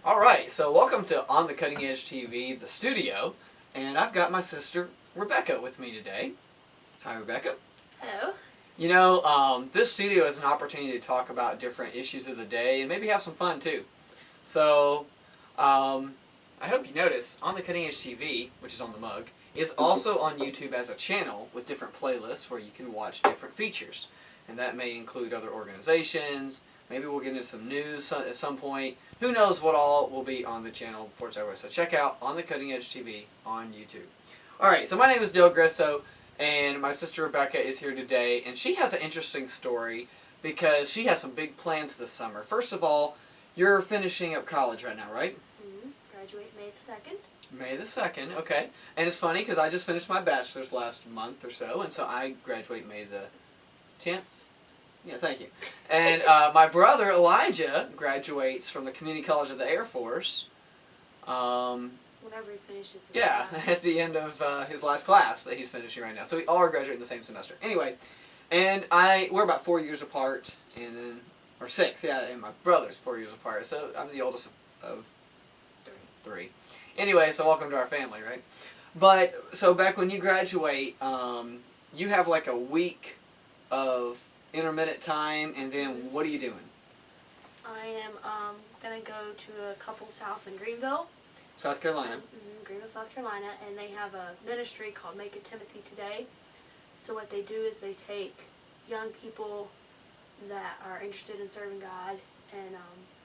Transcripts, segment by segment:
Alright, so welcome to On the Cutting Edge TV, the studio, and I've got my sister Rebekah with me today. Hi, Rebekah. Hello. You know, this studio is an opportunity to talk about different issues of the day and maybe have some fun too. So, I hope you notice, On the Cutting Edge TV, which is on the mug, is also on YouTube as a channel with different playlists where you can watch different features. And that may include other organizations. Maybe we'll get into some news at some point. Who knows what all will be on the channel before it's over. So check out On the Cutting Edge TV on YouTube. Alright, so my name is Rebekah Grisso, and my sister Rebekah is here today. And she has an interesting story because she has some big plans this summer. First of all, you're finishing up college right now, right? Mm-hmm. Graduate May the 2nd. May the 2nd, okay. And it's funny because I just finished my bachelor's last month or so, and so I graduate May the 10th. Yeah, thank you. And my brother Elijah graduates from the Community College of the Air Force. Whenever he finishes his class. At the end of his last class that he's finishing right now. So we all are graduating the same semester. Anyway, and we're about 4 years apart, and then, or 6, yeah, and my brother's 4 years apart. So I'm the oldest of three. Anyway, so welcome to our family, right? But, so back when you graduate, you have like a week of intermittent time, and then what are you doing? I am going to go to a couple's house in Greenville. South Carolina. Greenville, South Carolina, and they have a ministry called Make a Timothy Today. So what they do is they take young people that are interested in serving God and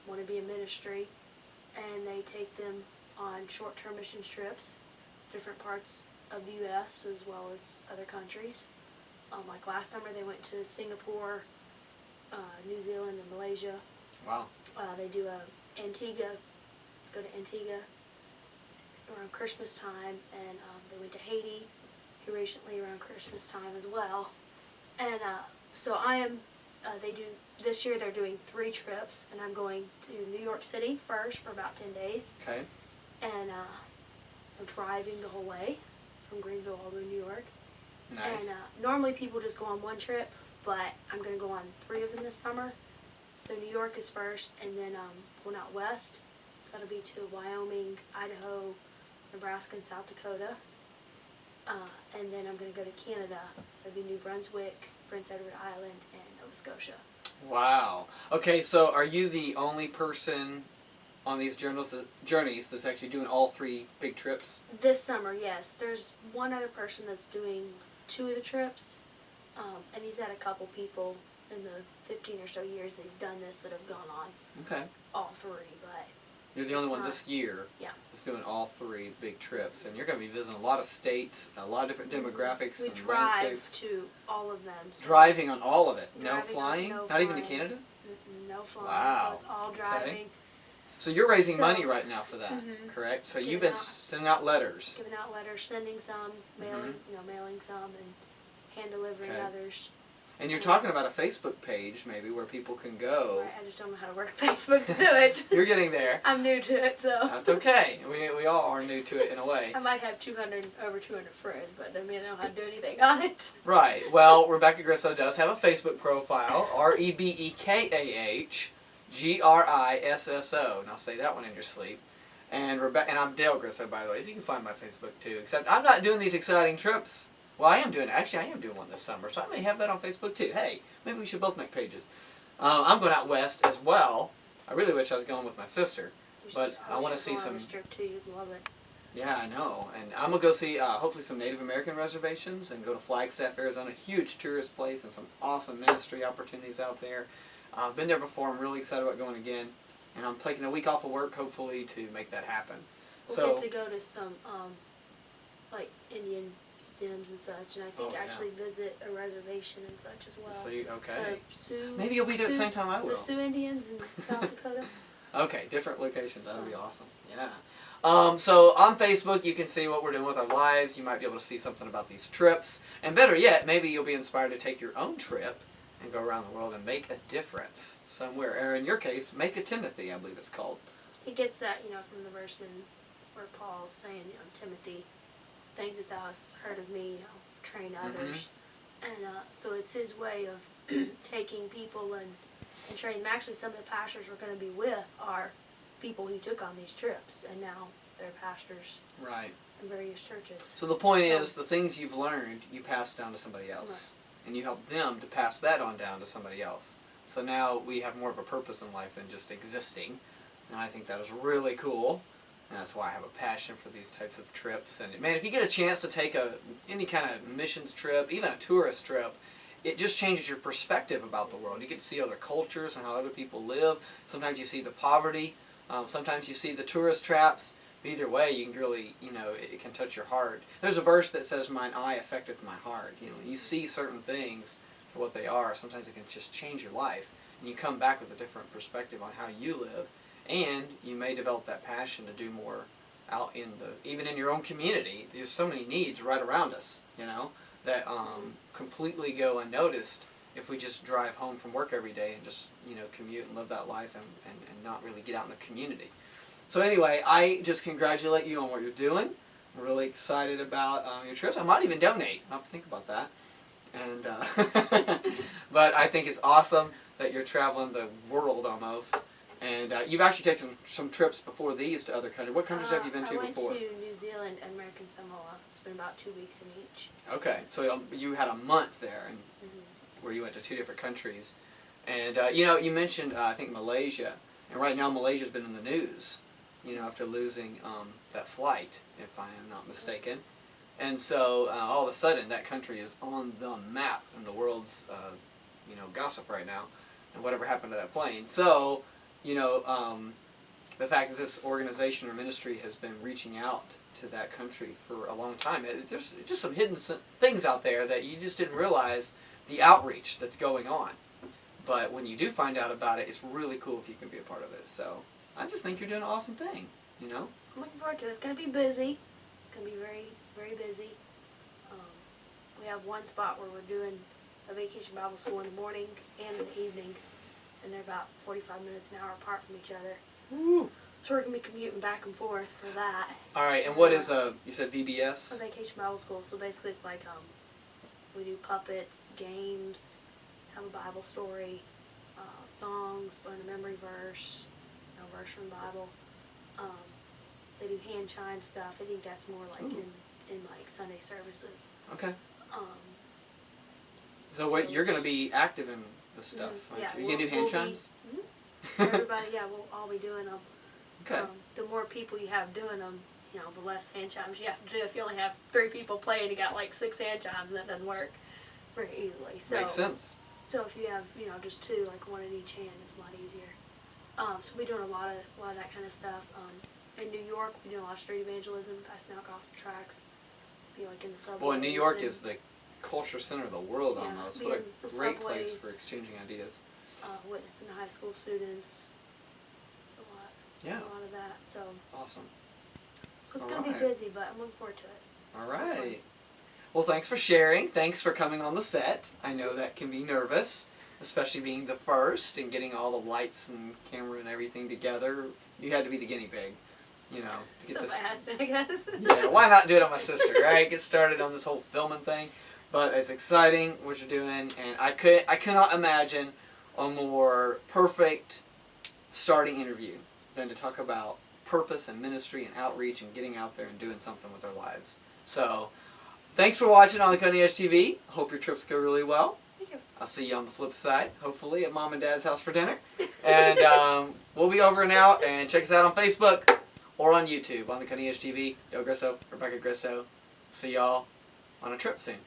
want to be in ministry, and they take them on short-term mission trips, different parts of the U.S. as well as other countries. Like last summer, they went to Singapore, New Zealand, and Malaysia. Wow. They do go to Antigua around Christmas time, and they went to Haiti here recently around Christmas time as well. And so this year they're doing 3 trips, and I'm going to New York City first for about 10 days. Okay. And I'm driving the whole way from Greenville all the way to New York. Nice. And normally people just go on 1 trip, but I'm going to go on 3 of them this summer. So New York is first, and then going out west. So that'll be to Wyoming, Idaho, Nebraska, and South Dakota. And then I'm going to go to Canada. So it'll be New Brunswick, Prince Edward Island, and Nova Scotia. Wow. Okay, so are you the only person on these journeys that's actually doing all 3 big trips? This summer, yes. There's one other person that's doing 2 of the trips, and he's had a couple people in the 15 or so years that he's done this that have gone on Okay. all 3, but You're the only one this year that's doing all 3 big trips, and you're going to be visiting a lot of states, a lot of different demographics we and drive landscapes. to all of them. So Driving on all of it? No Driving flying? no Not even to flying. Canada? No flying, Wow. so it's all driving. Okay. So you're raising So- money right now for that, correct? So you've been sending out letters. Giving out letters, sending some, mailing, mailing some, and hand delivering others. And you're talking about a Facebook page, maybe, where people can go. Right, I just don't know how to work Facebook to do it. You're getting there. I'm new to it, so. That's okay. We all are new to it in a way. I might have over 200 friends, but I mean, I don't know how to do anything on it. Right. Well, Rebekah Grisso does have a Facebook profile, Rebekah Grisso. Now say that one in your sleep. And I'm Dale Grisso, by the way, so you can find my Facebook too. Except I'm not doing these exciting trips. Well, I am doing one this summer, so I may have that on Facebook too. Hey, maybe we should both make pages. I'm going out west as well. I really wish I was going with my sister, but I want to see some. Trip too. You'd love it. Yeah, I know, and I'm gonna go see hopefully some Native American reservations and go to Flagstaff, Arizona, huge tourist place, and some awesome ministry opportunities out there. I've been there before. I'm really excited about going again, and I'm taking a week off of work, hopefully, to make that happen. We'll get to go to some like Indian museums and such, and I think actually visit a reservation and such as well. So okay. The Sioux, maybe you'll be there at the same time I will. The Sioux Indians in South Dakota. Okay, different locations. That'll be awesome. Yeah. So on Facebook, you can see what we're doing with our lives. You might be able to see something about these trips, and better yet, maybe you'll be inspired to take your own trip and go around the world and make a difference somewhere. Or in your case, Make a Timothy, I believe it's called. He gets that, from the verse where Paul's saying, Timothy, things that thou hast heard of me, train others. And so it's his way of taking people and training them. Actually, some of the pastors we're going to be with are people he took on these trips, and now they're pastors Right. in various churches. So the point is, the things you've learned, you pass down to somebody else. Right. And you help them to pass that on down to somebody else. So now we have more of a purpose in life than just existing. And I think that is really cool. And that's why I have a passion for these types of trips. And man, if you get a chance to take any kind of missions trip, even a tourist trip, it just changes your perspective about the world. You get to see other cultures and how other people live. Sometimes you see the poverty. Sometimes you see the tourist traps. Either way, you can really, it can touch your heart. There's a verse that says, "Mine eye affecteth my heart." You see certain things for what they are. Sometimes it can just change your life. And you come back with a different perspective on how you live. And you may develop that passion to do more out even in your own community. There's so many needs right around us, that completely go unnoticed if we just drive home from work every day and just, commute and live that life and not really get out in the community. So anyway, I just congratulate you on what you're doing. I'm really excited about your trips. I might even donate. I'll have to think about that. And but I think it's awesome that you're traveling the world almost. And you've actually taken some trips before these to other countries. What countries have you been to before? I went to New Zealand and American Samoa. It's been about 2 weeks in each. Okay, so you had a month there, and where you went to 2 different countries. And you mentioned I think Malaysia, and right now Malaysia's been in the news, after losing that flight, if I am not mistaken. And so all of a sudden that country is on the map in the world's gossip right now, and whatever happened to that plane. So the fact that this organization or ministry has been reaching out to that country for a long time, it's just some hidden things out there that you just didn't realize the outreach that's going on. But when you do find out about it, it's really cool if you can be a part of it. So I just think you're doing an awesome thing, I'm looking forward to it. It's going to be busy. It's going to be very, very busy. We have one spot where we're doing a vacation Bible school in the morning and in the evening. And they're about 45 minutes an hour apart from each other. Woo. So we're going to be commuting back and forth for that. All right, and what is you said VBS? A vacation Bible school. So basically it's like we do puppets, games, have a Bible story, songs, learn a memory verse, a verse from the Bible. They do hand chime stuff. I think that's more like in like Sunday services. Okay. So what you're going to be active in this stuff? Yeah, you going to do hand chimes? Everybody, we'll all be doing them. Okay. The more people you have doing them, the less hand chimes you have to do. If you only have 3 people playing, you got like 6 hand chimes, that doesn't work very easily. So, makes sense. So if you have, just 2, like 1 in each hand, it's a lot easier. So we're doing a lot of that kind of stuff. In New York, we do a lot of street evangelism, passing out gospel tracts. Be like in the subways. Boy, New York is the culture center of the world almost. What a great place subways, for exchanging ideas. Witnessing high school students. A lot of that. So awesome. So it's going to be busy, but I'm looking forward to it. All right. Well, thanks for sharing. Thanks for coming on the set. I know that can be nervous, especially being the first and getting all the lights and camera and everything together. You had to be the guinea pig, to get so this. fast, I guess. Yeah, why not do it on my sister, right? Get started on this whole filming thing. But it's exciting what you're doing, and I cannot imagine a more perfect starting interview than to talk about purpose and ministry and outreach and getting out there and doing something with our lives. So, thanks for watching on the Cutting Edge TV. Hope your trips go really well. Thank you. I'll see you on the flip side, hopefully at Mom and Dad's house for dinner. And we'll be over and out, and check us out on Facebook or on YouTube on the Cutting Edge TV. Del Grisso, Rebekah Grisso. See y'all on a trip soon.